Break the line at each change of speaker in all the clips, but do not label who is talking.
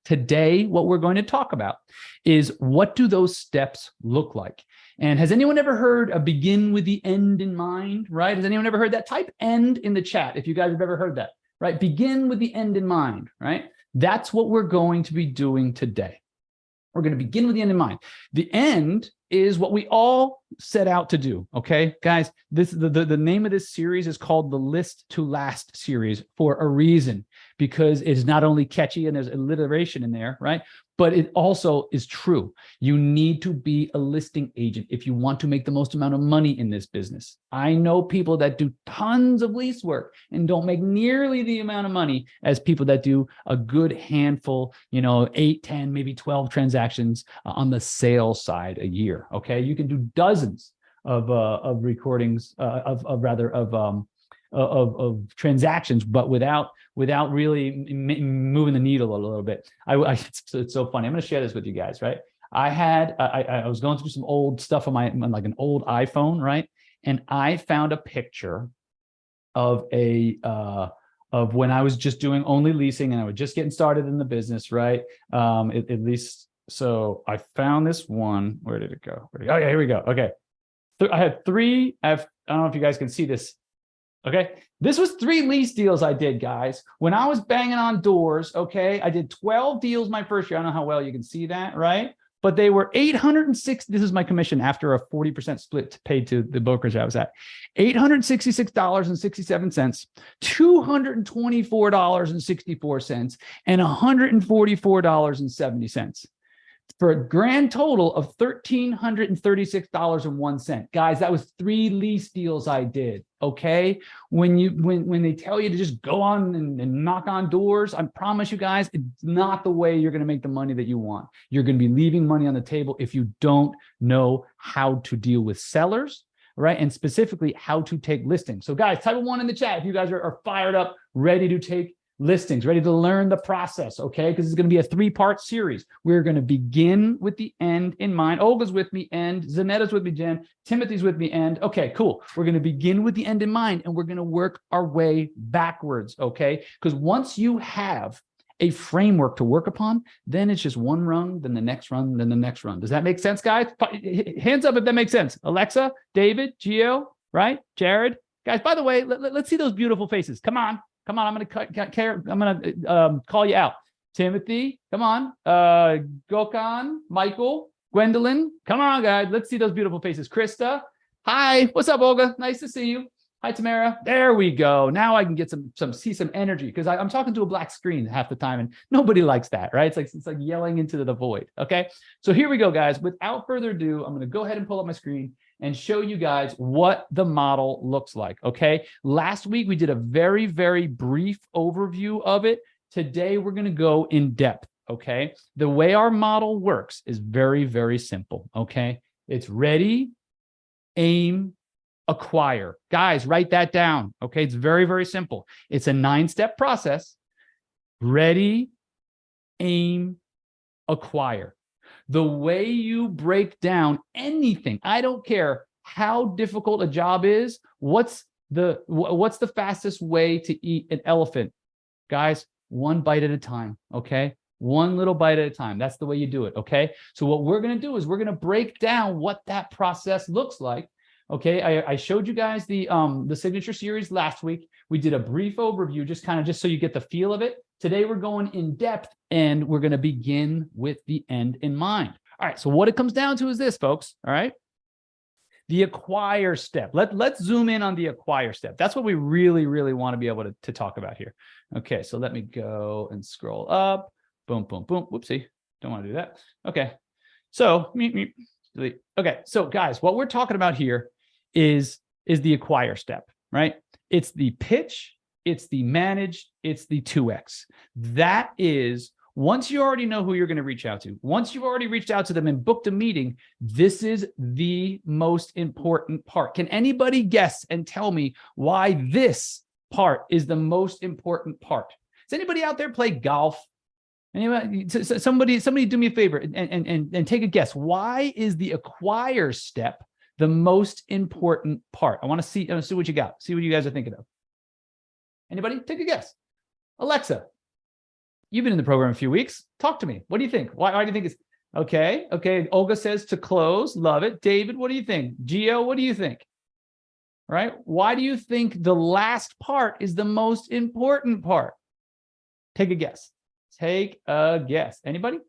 Today, what we're going to talk about is what do those steps look like? And has anyone ever heard a begin with the end in mind, right? Has anyone ever heard that? Type end in the chat if you guys have ever heard that, right? Begin with the end in mind, right? That's what we're going to be doing today. We're going to begin with the end in mind. The end is what we all set out to do. Okay, guys, the name of this series is called the List to Last series for a reason, because it is not only catchy and there's alliteration in there, right? But it also is true. You need to be a listing agent if you want to make the most amount of money in this business. I know people that do tons of lease work and don't make nearly the amount of money as people that do a good handful, 8, 10, maybe 12 transactions on the sales side a year. Okay, you can do dozens of recordings of transactions, but without really moving the needle a little bit. It's so funny. I'm going to share this with you guys, right? I was going through some old stuff on like an old iPhone, right? And I found a picture of of when I was just doing only leasing and I was just getting started in the business, right? At least, so I found this one. Where did it go? Oh yeah, here we go. Okay. I had three. I don't know if you guys can see this. Okay, this was 3 lease deals I did, guys. When I was banging on doors, okay, I did 12 deals my first year. I don't know how well you can see that, right? But they were 806. This is my commission after a 40% split paid to the brokerage I was at. $866.67, $224.64, and $144.70. For a grand total of $1,336.01. Guys, that was 3 lease deals I did. Okay. When they tell you to just go on and knock on doors, I promise you guys, it's not the way you're going to make the money that you want. You're going to be leaving money on the table if you don't know how to deal with sellers, right? And specifically how to take listings. So guys, type 1 in the chat if you guys are fired up, ready to take listings, ready to learn the process, okay? Because it's going to be a 3-part series. We're going to begin with the end in mind. Olga's with me, end. Zanetta's with me, Jen. Timothy's with me, end. Okay, cool. We're going to begin with the end in mind, and we're going to work our way backwards, okay? Because once you have a framework to work upon, then it's just one rung, then the next rung, then the next rung. Does that make sense, guys? Hands up if that makes sense. Alexa, David, Gio, right? Jared. Guys, by the way, let's see those beautiful faces. Come on. Come on, I'm going to call you out. Timothy, come on. Gokhan, Michael, Gwendolyn, come on, guys. Let's see those beautiful faces. Krista, hi. What's up, Olga? Nice to see you. Hi, Tamara. There we go. Now I can get some energy, because I'm talking to a black screen half the time, and nobody likes that, right? It's like yelling into the void. Okay, so here we go, guys. Without further ado, I'm going to go ahead and pull up my screen and show you guys what the model looks like, okay? Last week, we did a very, very brief overview of it. Today, we're gonna go in depth, okay? The way our model works is very, very simple, okay? It's ready, aim, acquire. Guys, write that down, okay? It's very, very simple. It's a 9-step process. Ready, aim, acquire. The way you break down anything, I don't care how difficult a job is, what's the fastest way to eat an elephant? Guys, 1 bite at a time, okay? 1 little bite at a time. That's the way you do it, okay? So what we're going to do is we're going to break down what that process looks like. Okay, I showed you guys the signature series last week. We did a brief overview, just so you get the feel of it. Today, we're going in depth, and we're going to begin with the end in mind. All right, so what it comes down to is this, folks, all right? The acquire step. Let's zoom in on the acquire step. That's what we really, really want to be able to talk about here. Okay, so let me go and scroll up. Boom, boom, boom. Whoopsie, don't want to do that. Okay, so, delete. Okay, so guys, what we're talking about here is the acquire step, right? It's the pitch, it's the manage, it's the 2X. That is, once you already know who you're going to reach out to, once you've already reached out to them and booked a meeting, this is the most important part. Can anybody guess and tell me why this part is the most important part? Does anybody out there play golf? Anybody, somebody do me a favor and take a guess. Why is the acquire step the most important part? I want to see what you got. See what you guys are thinking of. Anybody? Take a guess. Alexa. You've been in the program a few weeks. Talk to me. What do you think? Why do you think it's okay? Okay. Olga says to close. Love it. David, what do you think? Gio, what do you think? Right? Why do you think the last part is the most important part? Take a guess. Take a guess. Anybody?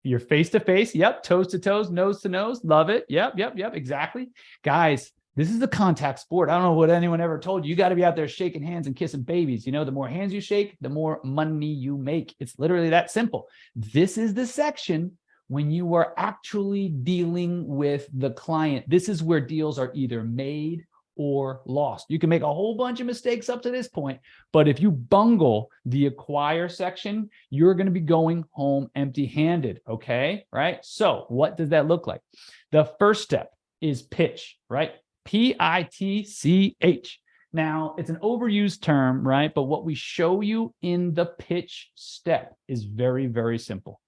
You're face to face. Yep. Toes to toes, nose to nose. Love it. Yep. Exactly. Guys, this is a contact sport. I don't know what anyone ever told you. You got to be out there shaking hands and kissing babies. You know, the more hands you shake, the more money you make. It's literally that simple. This is the section when you are actually dealing with the client. This is where deals are either made or lost. You can make a whole bunch of mistakes up to this point, but if you bungle the acquire section, you're going to be going home empty-handed, okay? Right? So what does that look like? The first step is pitch, right? P-I-T-C-H. Now, it's an overused term, right? But what we show you in the pitch step is very, very simple.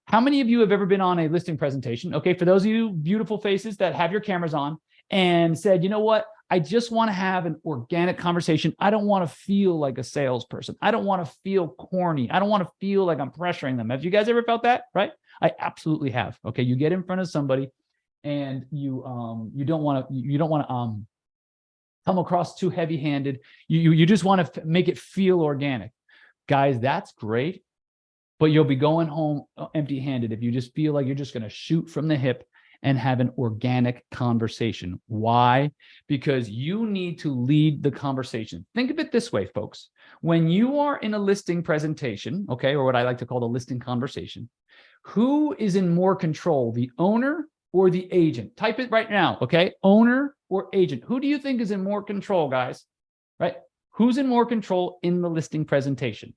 How many of you have ever been on a listing presentation? Okay, for those of you beautiful faces that have your cameras on and said, you know what? I just want to have an organic conversation. I don't want to feel like a salesperson. I don't want to feel corny. I don't want to feel like I'm pressuring them. Have you guys ever felt that? Right? I absolutely have. Okay, you get in front of somebody and you don't want to come across too heavy-handed. You just want to make it feel organic. Guys, that's great, but you'll be going home empty-handed if you just feel like you're just going to shoot from the hip and have an organic conversation. Why? Because you need to lead the conversation. Think of it this way, folks. When you are in a listing presentation, okay, or what I like to call the listing conversation, who is in more control, the owner or the agent? Type it right now, okay? Owner or agent. Who do you think is in more control, guys? Right? Who's in more control in the listing presentation?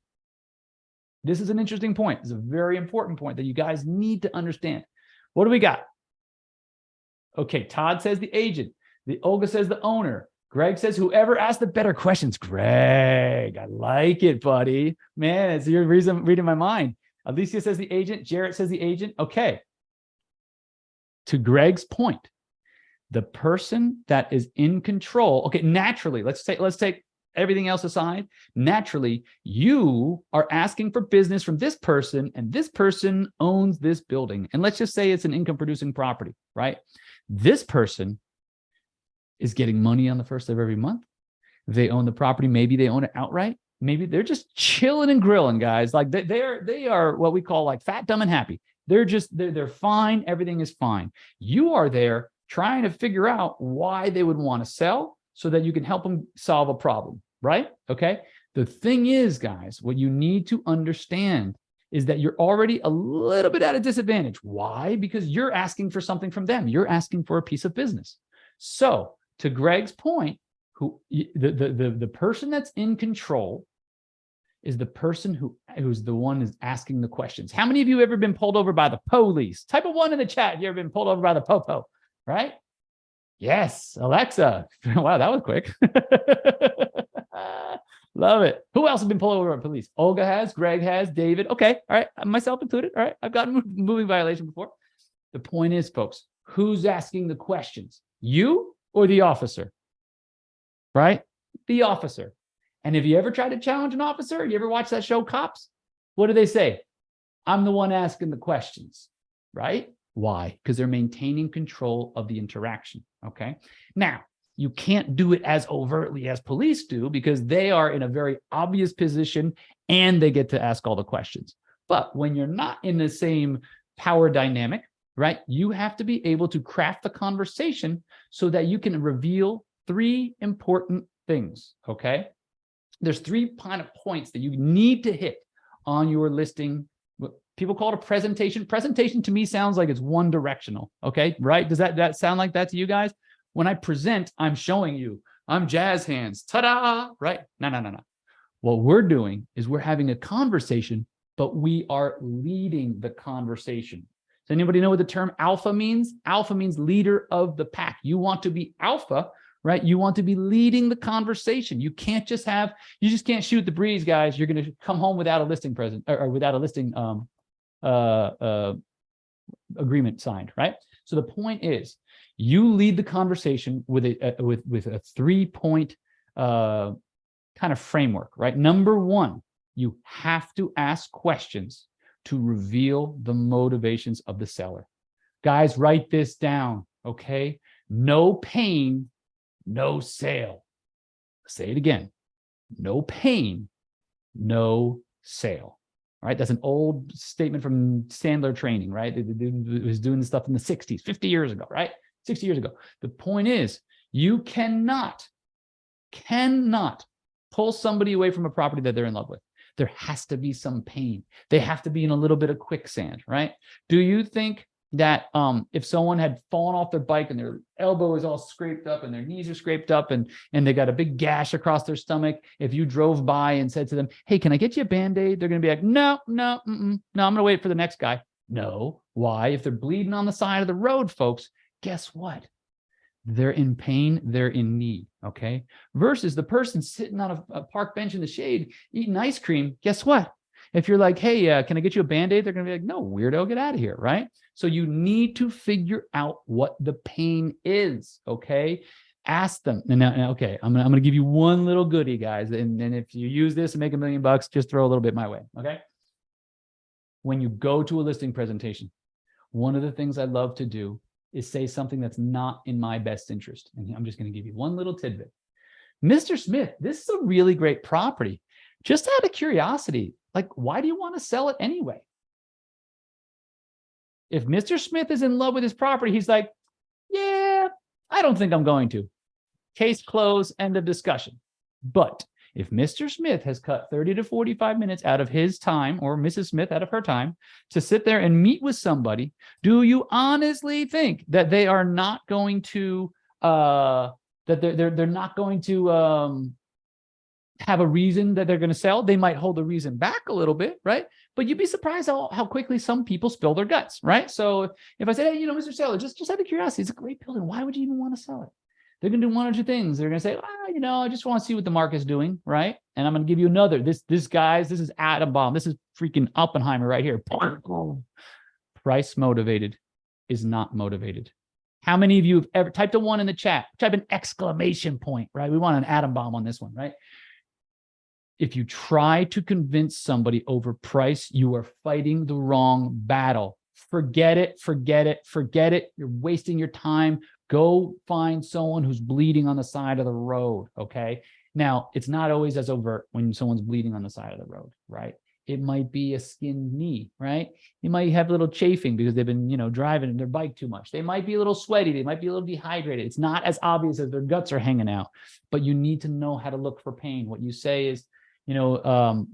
This is an interesting point. It's a very important point that you guys need to understand. What do we got? Okay, Todd says the agent. Olga says the owner. Greg says whoever asked the better questions. Greg, I like it, buddy. Man, it's your reason reading my mind. Alicia says the agent. Jarrett says the agent. Okay. To Greg's point, the person that is in control. Okay, naturally, let's take everything else aside. Naturally, you are asking for business from this person, and this person owns this building. And let's just say it's an income-producing property, right? This person is getting money on the first of every month. They own the property. Maybe they own it outright. Maybe they're just chilling and grilling, guys. Like they are what we call like fat, dumb, and happy. They're fine. Everything is fine. You are there trying to figure out why they would want to sell so that you can help them solve a problem, right? Okay. The thing is, guys, what you need to understand is that you're already a little bit at a disadvantage. Why? Because you're asking for something from them. You're asking for a piece of business. So to Greg's point, the person that's in control is the person who's the one who's asking the questions. How many of you ever been pulled over by the police? Type a 1 in the chat. You ever been pulled over by the popo, right? Yes, Alexa. Wow, that was quick. Love it. Who else has been pulled over by police? Olga has, Greg has, David. Okay, all right, myself included. All right, I've gotten moving violation before. The point is, folks, who's asking the questions? You or the officer? Right? The officer. And if you ever try to challenge an officer, you ever watch that show Cops? What do they say? I'm the one asking the questions, right? Why? Because they're maintaining control of the interaction, okay? Now, you can't do it as overtly as police do because they are in a very obvious position and they get to ask all the questions. But when you're not in the same power dynamic, right, you have to be able to craft the conversation so that you can reveal 3 important things, okay? There's 3 kind of points that you need to hit on your listing. People call it a presentation. Presentation to me sounds like it's one directional, okay? Right? Does that sound like that to you guys? When I present, I'm showing you, I'm jazz hands, ta-da, right? No. What we're doing is we're having a conversation, but we are leading the conversation. Does anybody know what the term alpha means? Alpha means leader of the pack. You want to be alpha, right? You want to be leading the conversation. You just can't shoot the breeze, guys. You're going to come home without a listing present or without a listing agreement signed, right? So the point is, you lead the conversation with a 3-point kind of framework, right? Number 1, You have to ask questions to reveal the motivations of the seller. Guys, write this down, okay? No pain, no sale. Say it again. No pain, no sale. All right, that's an old statement from Sandler training, right? It was doing this stuff in the 60s, 50 years ago, right? 60 years ago. The point is, you cannot pull somebody away from a property that they're in love with. There has to be some pain. They have to be in a little bit of quicksand, right? Do you think that if someone had fallen off their bike and their elbow is all scraped up and their knees are scraped up and they got a big gash across their stomach, if you drove by and said to them, hey, can I get you a Band-Aid? They're going to be like, no, I'm going to wait for the next guy. No. Why? If they're bleeding on the side of the road, folks, guess what? They're in pain, they're in need, okay? Versus the person sitting on a park bench in the shade eating ice cream, guess what? If you're like, hey, can I get you a Band-Aid? They're going to be like, no, weirdo, get out of here, right? So you need to figure out what the pain is, okay? Ask them. And now, okay, I'm going to give you one little goodie, guys. And if you use this and make $1 million, just throw a little bit my way, okay? When you go to a listing presentation, one of the things I love to do is say something that's not in my best interest. And I'm just going to give you one little tidbit. Mr. Smith, this is a really great property. Just out of curiosity, like, why do you want to sell it anyway? If Mr. Smith is in love with his property, he's like, yeah, I don't think I'm going to. Case closed, end of discussion. But if Mr. Smith has cut 30 to 45 minutes out of his time, or Mrs. Smith out of her time, to sit there and meet with somebody, do you honestly think that they are not going to they're not going to have a reason that they're going to sell? They might hold the reason back a little bit, right? But you'd be surprised how quickly some people spill their guts, right? So if I say, hey, Mr. Seller, just out of curiosity, it's a great building. Why would you even want to sell it? They're going to do one or two things. They're going to say, I just want to see what the market's doing, right? And I'm going to give you another. This is atom bomb. This is freaking Oppenheimer right here. Price motivated is not motivated. How many of you have ever typed a 1 in the chat? Type an exclamation point, right? We want an atom bomb on this one, right? If you try to convince somebody over price, you are fighting the wrong battle. Forget it. You're wasting your time. Go find someone who's bleeding on the side of the road, okay? Now, it's not always as overt when someone's bleeding on the side of the road, right? It might be a skinned knee, right? You might have a little chafing because they've been, driving their bike too much. They might be a little sweaty. They might be a little dehydrated. It's not as obvious as their guts are hanging out, but you need to know how to look for pain. What you say is,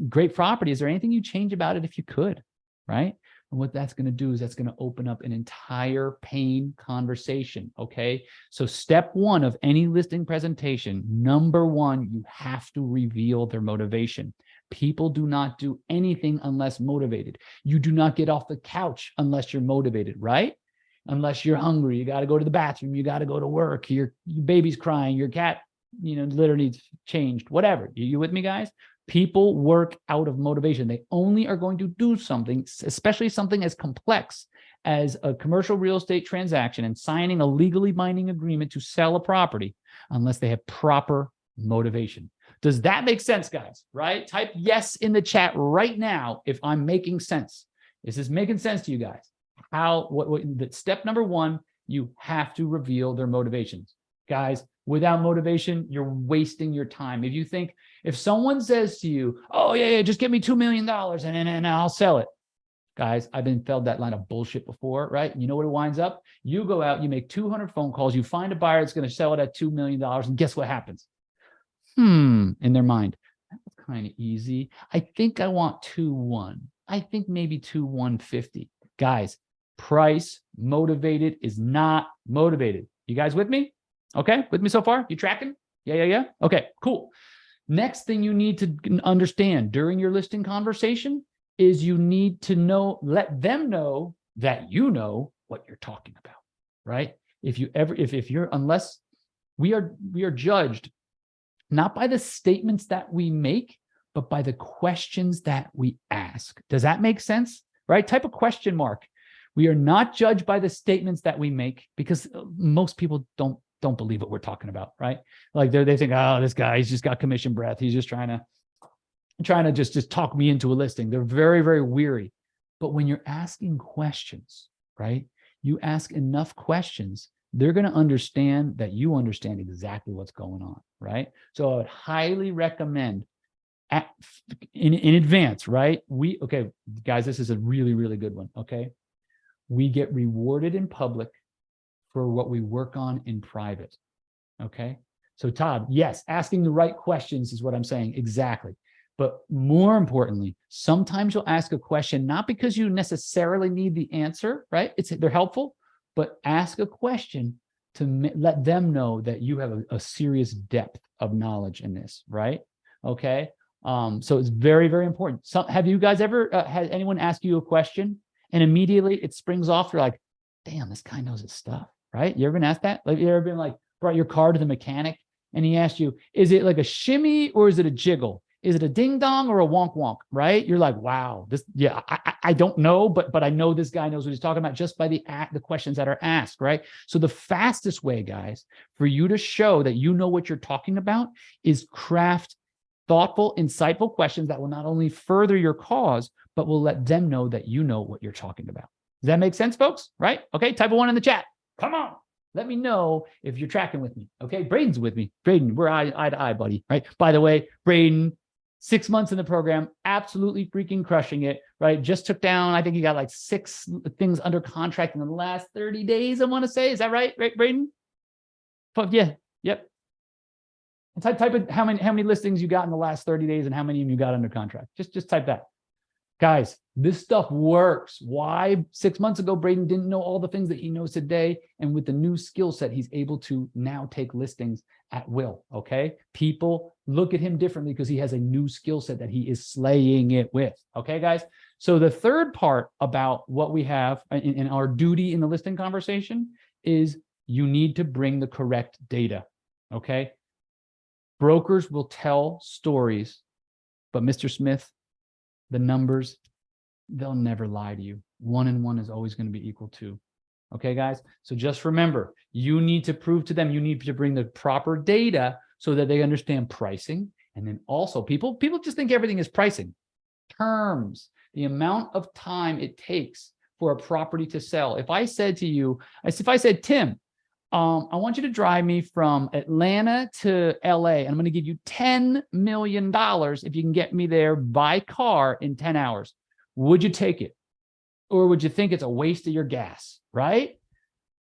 great property. Is there anything you change about it if you could, right? And what that's going to do is that's going to open up an entire pain conversation, okay? So step 1 of any listing presentation, number 1, you have to reveal their motivation. People do not do anything unless motivated. You do not get off the couch unless you're motivated, right? Unless you're hungry, you got to go to the bathroom, you got to go to work, your baby's crying, your cat, litter needs changed, whatever. You with me, guys? People work out of motivation. They only are going to do something, especially something as complex as a commercial real estate transaction and signing a legally binding agreement to sell a property, unless they have proper motivation. Does that make sense, guys? Right? Type yes in the chat right now if I'm making sense. Is this making sense to you guys? Step number 1, you have to reveal their motivations. Guys, without motivation, you're wasting your time. If someone says to you, oh, yeah, just give me $2 million and I'll sell it. Guys, I've been fed that line of bullshit before, right? You know what it winds up? You go out, you make 200 phone calls, you find a buyer that's going to sell it at $2 million, and guess what happens? In their mind, that was kind of easy. I think I want 2.1. I think maybe 2.150. Guys, price motivated is not motivated. You guys with me? Okay, with me so far? You tracking? Yeah. Okay, cool. Next thing you need to understand during your listing conversation is you need to let them know that you know what you're talking about, right? Unless we are judged not by the statements that we make, but by the questions that we ask. Does that make sense? Right? Type a question mark. We are not judged by the statements that we make, because most people don't believe what we're talking about, right? Like they think, oh, this guy, he's just got commission breath. He's just trying to, trying to just talk me into a listing. They're very, very weary. But when you're asking questions, right? You ask enough questions, they're going to understand that you understand exactly what's going on, right? So I would highly recommend in advance, right? Okay, guys, this is a really, really good one, okay? We get rewarded in public for what we work on in private, okay? So Todd, yes, asking the right questions is what I'm saying, exactly. But more importantly, sometimes you'll ask a question, not because you necessarily need the answer, right? They're helpful, but ask a question to let them know that you have a serious depth of knowledge in this, right? Okay. So it's very, very important. So have you guys ever had anyone ask you a question and immediately it springs off? You're like, damn, this guy knows his stuff, right? You ever been asked that? Like, you ever been like, brought your car to the mechanic and he asked you, is it like a shimmy or is it a jiggle? Is it a ding dong or a wonk wonk, right? You're like, wow, this, yeah, I don't know, but I know this guy knows what he's talking about just by the questions that are asked, right? So the fastest way, guys, for you to show that you know what you're talking about is craft thoughtful, insightful questions that will not only further your cause, but will let them know that you know what you're talking about. Does that make sense, folks? Right? Okay, type a 1 in the chat. Come on. Let me know if you're tracking with me. Okay, Braden's with me. Braden, we're eye to eye, buddy. Right? By the way, Braden, 6 months in the program, absolutely freaking crushing it, right? Just took down, I think he got like 6 things under contract in the last 30 days, I want to say. Is that right, Braden? Yeah, yep. Type in how many listings you got in the last 30 days and how many of you got under contract. Just type that. Guys, this stuff works. Why? 6 months ago, Braden didn't know all the things that he knows today. And with the new skill set, he's able to now take listings at will, okay? People look at him differently because he has a new skill set that he is slaying it with, okay, guys? So the third part about what we have in our duty in the listing conversation is you need to bring the correct data, okay? Brokers will tell stories, but Mr. Smith, the numbers, they'll never lie to you. 1 and 1 is always going to be equal to. Okay, guys? So just remember, you need to prove to them, you need to bring the proper data so that they understand pricing. And then also people just think everything is pricing. Terms, the amount of time it takes for a property to sell. If I said to you, if I said, Tim, I want you to drive me from Atlanta to LA, and I'm going to give you $10 million if you can get me there by car in 10 hours. Would you take it? Or would you think it's a waste of your gas, right?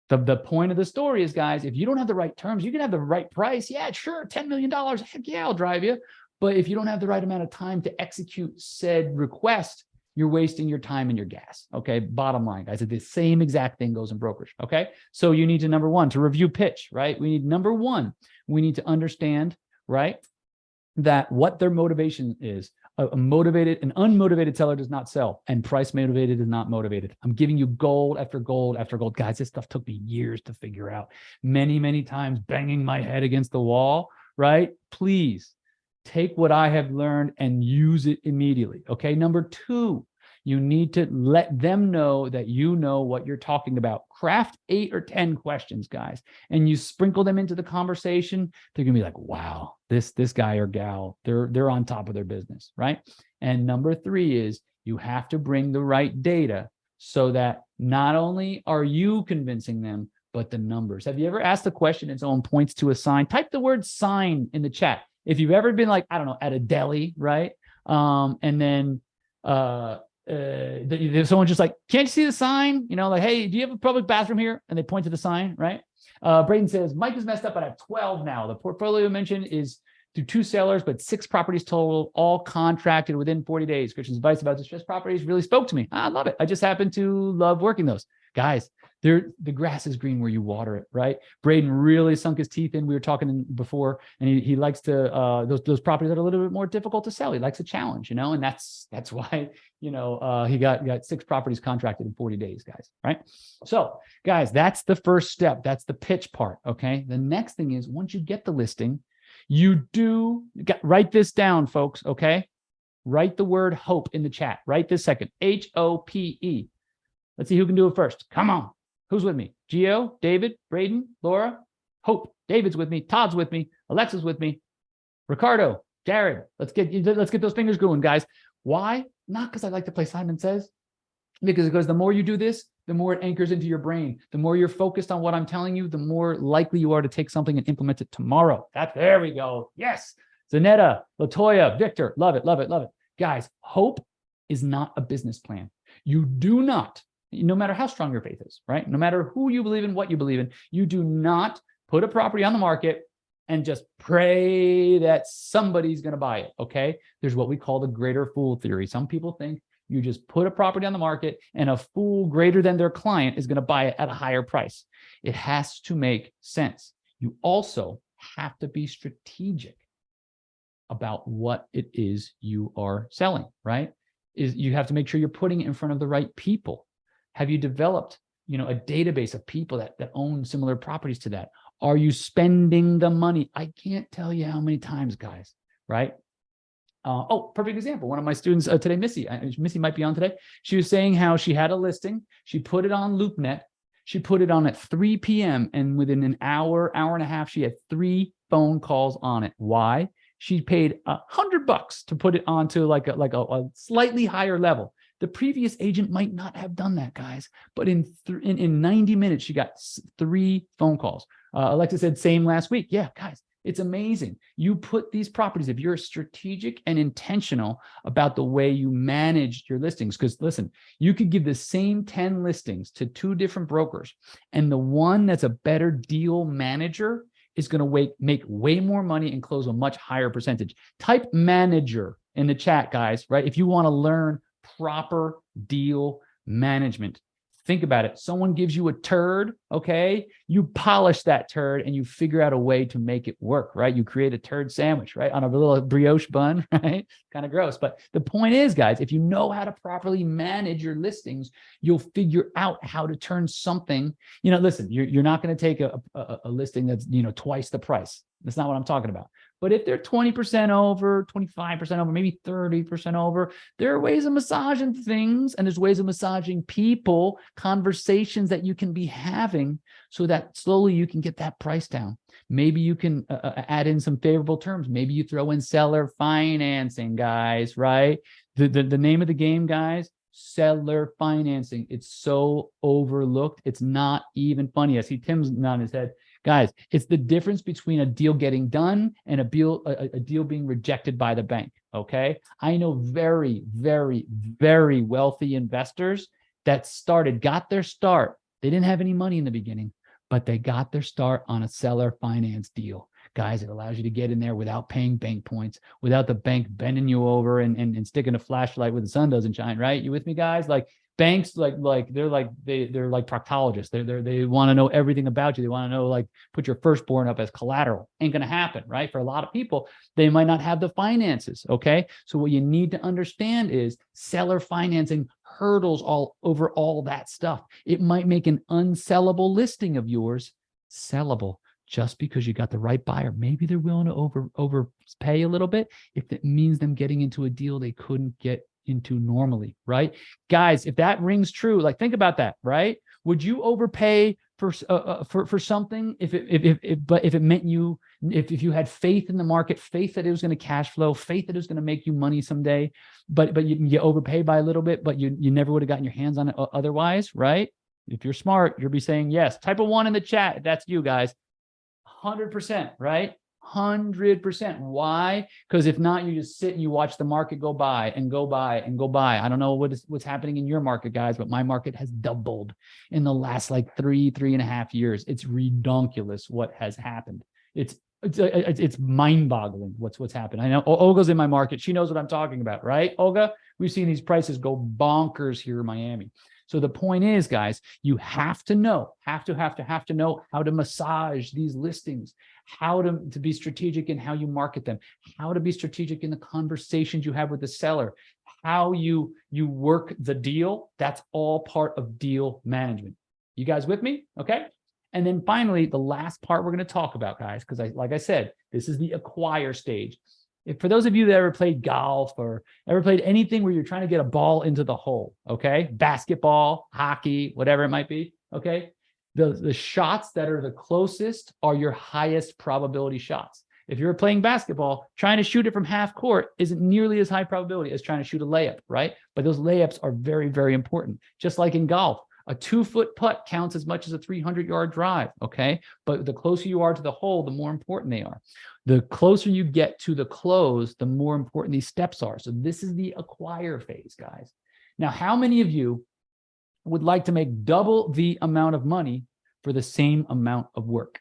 The point of the story is, guys, if you don't have the right terms, you can have the right price. Yeah, sure, $10 million. Heck yeah, I'll drive you. But if you don't have the right amount of time to execute said request, you're wasting your time and your gas. Okay. Bottom line, guys, the same exact thing goes in brokerage. Okay. So you need to, number one, to review pitch, right? We need, number one, we need to understand, right, that what their motivation is. An unmotivated seller does not sell, and price motivated is not motivated. I'm giving you gold after gold after gold. Guys, this stuff took me years to figure out. Many, many times banging my head against the wall, right? Please take what I have learned and use it immediately. Okay. Number two, you need to let them know that you know what you're talking about. Craft 8 or 10 questions, guys, and you sprinkle them into the conversation. They're gonna be like, wow, this guy or gal, they're on top of their business, right? And number three is you have to bring the right data so that not only are you convincing them, but the numbers. Have you ever asked a question and someone points to a sign? Type the word sign in the chat. If you've ever been like, I don't know, at a deli, right? And then someone just like, can't you see the sign? You know, like, hey, do you have a public bathroom here? And they point to the sign, right? Braden says, Mike is messed up, but I have 12 now. The portfolio mentioned is through 2 sellers, but 6 properties total, all contracted within 40 days. Christian's advice about distressed properties really spoke to me. I love it. I just happen to love working those. Guys, the grass is green where you water it, right? Braden really sunk his teeth in. We were talking before, and he likes to those properties that are a little bit more difficult to sell. He likes a challenge, you know, and that's why, you know, he got 6 properties contracted in 40 days, guys, right? So, guys, that's the first step. That's the pitch part, okay? The next thing is, once you get the listing, write this down, folks, okay? Write the word hope in the chat right this second. HOPE. Let's see who can do it first. Come on. Who's with me? Gio, David, Braden, Laura, Hope. David's with me. Todd's with me. Alexa's with me. Ricardo, Jared, let's get those fingers going, guys. Why? Not because I like to play Simon Says, because the more you do this, the more it anchors into your brain. The more you're focused on what I'm telling you, the more likely you are to take something and implement it tomorrow. There we go. Yes. Zanetta, Latoya, Victor, love it, love it, love it. Guys, hope is not a business plan. You do not, no matter how strong your faith is, right? No matter who you believe in, what you believe in, you do not put a property on the market and just pray that somebody's going to buy it, okay? There's what we call the greater fool theory. Some people think you just put a property on the market and a fool greater than their client is going to buy it at a higher price. It has to make sense. You also have to be strategic about what it is you are selling, right? You have to make sure you're putting it in front of the right people. Have you developed, a database of people that own similar properties to that? Are you spending the money? I can't tell you how many times, guys, right? Perfect example. One of my students today, Missy might be on today. She was saying how she had a listing. She put it on LoopNet. She put it on at 3 p.m. And within an hour and a half, she had 3 phone calls on it. Why? She paid $100 to put it onto like a slightly higher level. The previous agent might not have done that, guys. But in 90 minutes, she got 3 phone calls. Alexa said same last week. Yeah, guys. It's amazing. You put these properties, if you're strategic and intentional about the way you manage your listings, because listen, you could give the same 10 listings to 2 different brokers, and the one that's a better deal manager is going to make way more money and close a much higher percentage. Type manager in the chat, guys, right? If you want to learn proper deal management. Think about it. Someone gives you a turd, okay? You polish that turd and you figure out a way to make it work, right? You create a turd sandwich, right? On a little brioche bun, right? Kind of gross. But the point is, guys, if you know how to properly manage your listings, you'll figure out how to turn something, listen, you're not going to take a listing that's, twice the price. That's not what I'm talking about. But if they're 20% over, 25% over, maybe 30% over, there are ways of massaging things, and there's ways of massaging people, conversations that you can be having so that slowly you can get that price down. Maybe you can add in some favorable terms. Maybe you throw in seller financing, guys, right? The name of the game, guys, seller financing. It's so overlooked. It's not even funny. I see Tim's nodding his head. Guys, it's the difference between a deal getting done and a deal being rejected by the bank, okay? I know very, very, very wealthy investors that got their start. They didn't have any money in the beginning, but they got their start on a seller finance deal. Guys, it allows you to get in there without paying bank points, without the bank bending you over and sticking a flashlight where the sun doesn't shine, right? You with me, guys? Like, banks, they're like proctologists. They want to know everything about you. They want to know, put your firstborn up as collateral. Ain't going to happen, right? For a lot of people, they might not have the finances, okay? So what you need to understand is seller financing hurdles all over all that stuff. It might make an unsellable listing of yours sellable just because you got the right buyer. Maybe they're willing to overpay a little bit if it means them getting into a deal they couldn't get into normally, right? Guys, if that rings true, think about that, right? Would you overpay for something if it meant if you had faith in the market, faith that it was going to cash flow, faith that it was going to make you money someday, but you overpay by a little bit, but you never would have gotten your hands on it otherwise, right? If you're smart, you'll be saying yes. Type a 1 in the chat if that's you, guys. 100%, right? 100%. Why? Because if not, you just sit and you watch the market go by and go by and go by. I don't know what's happening in your market, guys, but my market has doubled in the last 3.5 years. It's redonkulous what has happened. It's mind-boggling what's happened. I know Olga's in my market. She knows what I'm talking about, right? Olga, we've seen these prices go bonkers here in Miami. So the point is, guys, you have to know, have to know how to massage these listings, how to be strategic in how you market them, how to be strategic in the conversations you have with the seller, how you work the deal. That's all part of deal management. You guys with me? Okay. And then finally, the last part we're going to talk about, guys, because like I said, this is the acquire stage. For those of you that ever played golf or ever played anything where you're trying to get a ball into the hole, okay? Basketball, hockey, whatever it might be, okay? The shots that are the closest are your highest probability shots. If you're playing basketball, trying to shoot it from half court isn't nearly as high probability as trying to shoot a layup, right? But those layups are very, very important. Just like in golf, a 2-foot putt counts as much as a 300-yard drive, okay? But the closer you are to the hole, the more important they are. The closer you get to the close, the more important these steps are. So this is the acquire phase, guys. Now, how many of you would like to make double the amount of money for the same amount of work,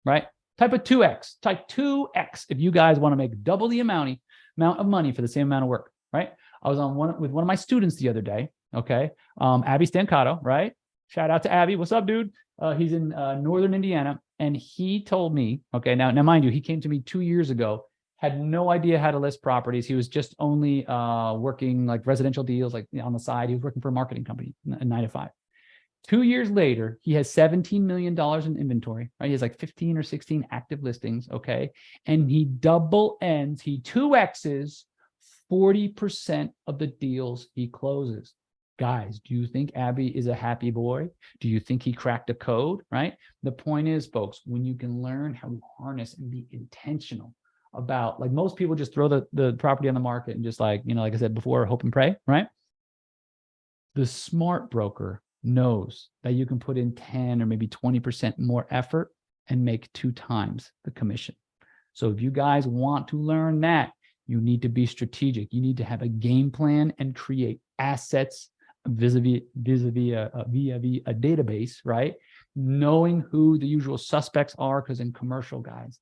right? Type of 2x, type 2x if you guys want to make double the amount of money for the same amount of work, right? I was on with one of my students the other day, okay? Abby Stancato, right? Shout out to Abby. What's up, dude? He's in Northern Indiana, and he told me, okay, now mind you, he came to me 2 years ago, had no idea how to list properties. He was just only working like residential deals, like on the side. He was working for a marketing company, 9 to 5. 2 years later, he has $17 million in inventory, right? He has like 15 or 16 active listings, okay? And he double ends, he 2X's 40% of the deals he closes. Guys, do you think Abby is a happy boy? Do you think he cracked a code, right? The point is, folks, when you can learn how to harness and be intentional about, like most people just throw the property on the market and just like, you know, like I said before, hope and pray, right? The smart broker knows that you can put in 10 or maybe 20% more effort and make 2 times the commission. So if you guys want to learn that, you need to be strategic. You need to have a game plan and create assets vis-a-vis a database, right? Knowing who the usual suspects are, because in commercial, guys,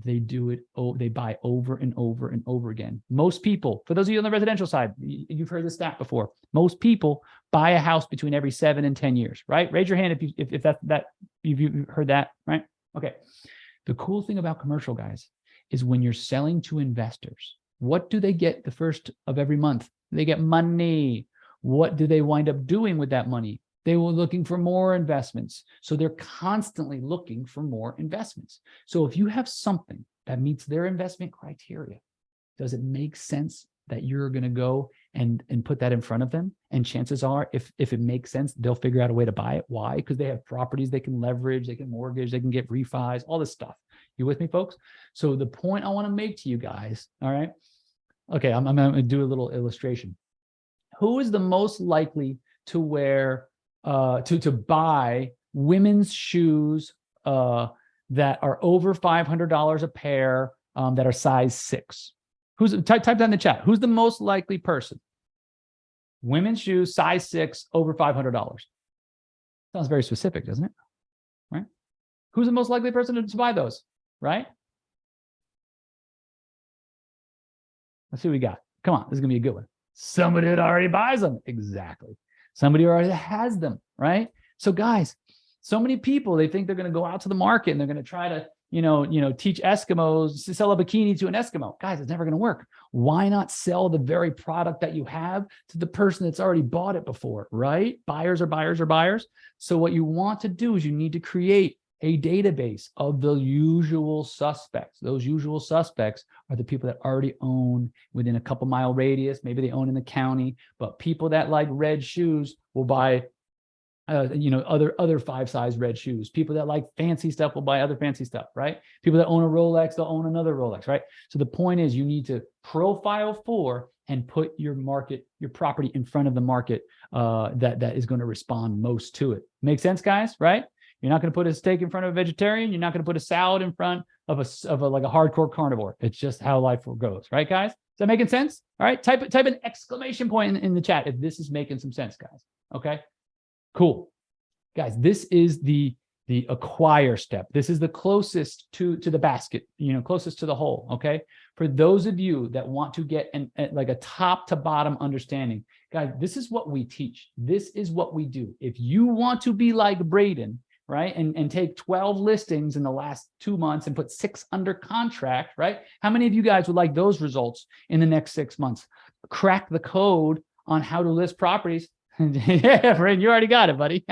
they do it, they buy over and over and over again. Most people, for those of you on the residential side, you've heard this stat before. Most people buy a house between every 7 and 10 years, right? Raise your hand if you've heard that, right? Okay. The cool thing about commercial, guys, is when you're selling to investors, what do they get the first of every month? They get money. What do they wind up doing with that money? They were looking for more investments. So they're constantly looking for more investments. So if you have something that meets their investment criteria, does it make sense that you're going to go and put that in front of them? And chances are, if it makes sense, they'll figure out a way to buy it. Why? Because they have properties they can leverage, they can mortgage, they can get refis, all this stuff. You with me, folks? So the point I want to make to you guys, all right? Okay, I'm going to do a little illustration. Who is the most likely to wear to buy women's shoes that are over $500 a pair, that are size 6? Type that in the chat. Who's the most likely person? Women's shoes, size 6, over $500. Sounds very specific, doesn't it? Right? Who's the most likely person to buy those? Right? Let's see what we got. Come on, this is gonna be a good one. Somebody that already buys them. Exactly. Somebody already has them, right? So guys, so many people, they think they're going to go out to the market and they're going to try to, teach Eskimos to sell a bikini to an Eskimo. Guys, it's never going to work. Why not sell the very product that you have to the person that's already bought it before, right? Buyers are buyers are buyers. So what you want to do is you need to create a database of the usual suspects. Those usual suspects are the people that already own within a couple mile radius. Maybe they own in the county, but people that like red shoes will buy, other 5-size red shoes. People that like fancy stuff will buy other fancy stuff, right? People that own a Rolex, they'll own another Rolex, right? So the point is you need to profile for and put your property in front of the market that is going to respond most to it. Make sense, guys, right? You're not going to put a steak in front of a vegetarian. You're not going to put a salad in front of a like a hardcore carnivore. It's just how life goes, right, guys? Is that making sense? All right, type an exclamation point in the chat if this is making some sense, guys. Okay, cool, guys. This is the acquire step. This is the closest to the basket, closest to the hole. Okay, for those of you that want to get like a top to bottom understanding, guys, this is what we teach. This is what we do. If you want to be like Braden, right? And take 12 listings in the last 2 months and put 6 under contract, right? How many of you guys would like those results in the next 6 months? Crack the code on how to list properties. Yeah, Fred, you already got it, buddy.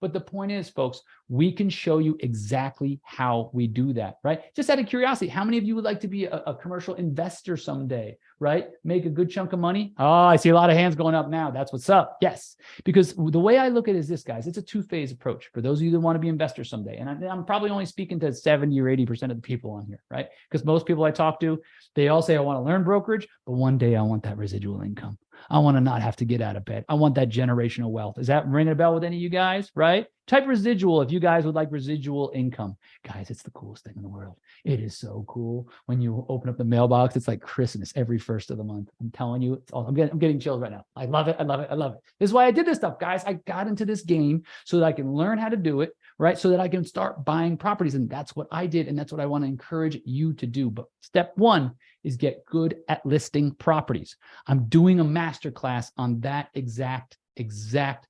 But the point is, folks, we can show you exactly how we do that, right? Just out of curiosity, how many of you would like to be a commercial investor someday, right? Make a good chunk of money? Oh, I see a lot of hands going up now. That's what's up. Yes, because the way I look at it is this, guys, it's a two-phase approach for those of you that want to be investors someday. And I'm probably only speaking to 70 or 80% of the people on here, right? Because most people I talk to, they all say, I want to learn brokerage, but one day I want that residual income. I want to not have to get out of bed. I want that generational wealth. Is that ringing a bell with any of you guys, right? Type residual if you guys would like residual income. Guys, it's the coolest thing in the world. It is so cool. When you open up the mailbox, it's like Christmas every first of the month. I'm telling you, it's all, I'm getting chills right now. I love it. I love it. I love it. This is why I did this stuff, guys. I got into this game so that I can learn how to do it, right? So that I can start buying properties. And that's what I did. And that's what I want to encourage you to do. But step one is get good at listing properties. I'm doing a masterclass on that exact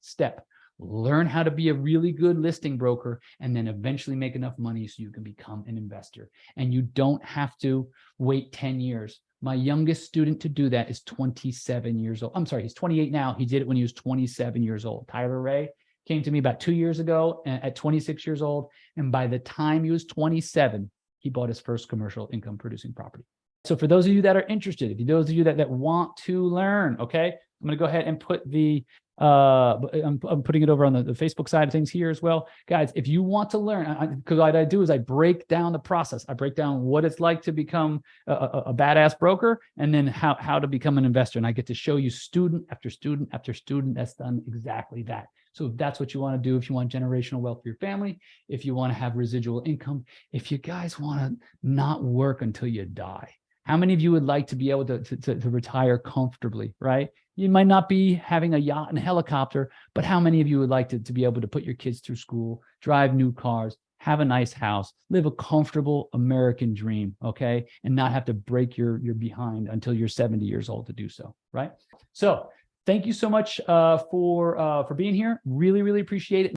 step. Learn how to be a really good listing broker and then eventually make enough money so you can become an investor. And you don't have to wait 10 years. My youngest student to do that is 27 years old. I'm sorry, he's 28 now. He did it when he was 27 years old. Tyler Ray came to me about 2 years ago at 26 years old. And by the time he was 27, he bought his first commercial income producing property. So for those of you that are interested, if those of you that want to learn, okay, I'm going to go ahead and put the, I'm putting it over on the Facebook side of things here as well. Guys, if you want to learn, because what I do is I break down the process. I break down what it's like to become a badass broker and then how to become an investor. And I get to show you student after student after student that's done exactly that. So if that's what you want to do, if you want generational wealth for your family, if you want to have residual income, if you guys want to not work until you die, how many of you would like to be able to retire comfortably, right? You might not be having a yacht and a helicopter, but how many of you would like to be able to put your kids through school, drive new cars, have a nice house, live a comfortable American dream, okay? And not have to break your behind until you're 70 years old to do so, right? So thank you so much for being here. Really, really appreciate it.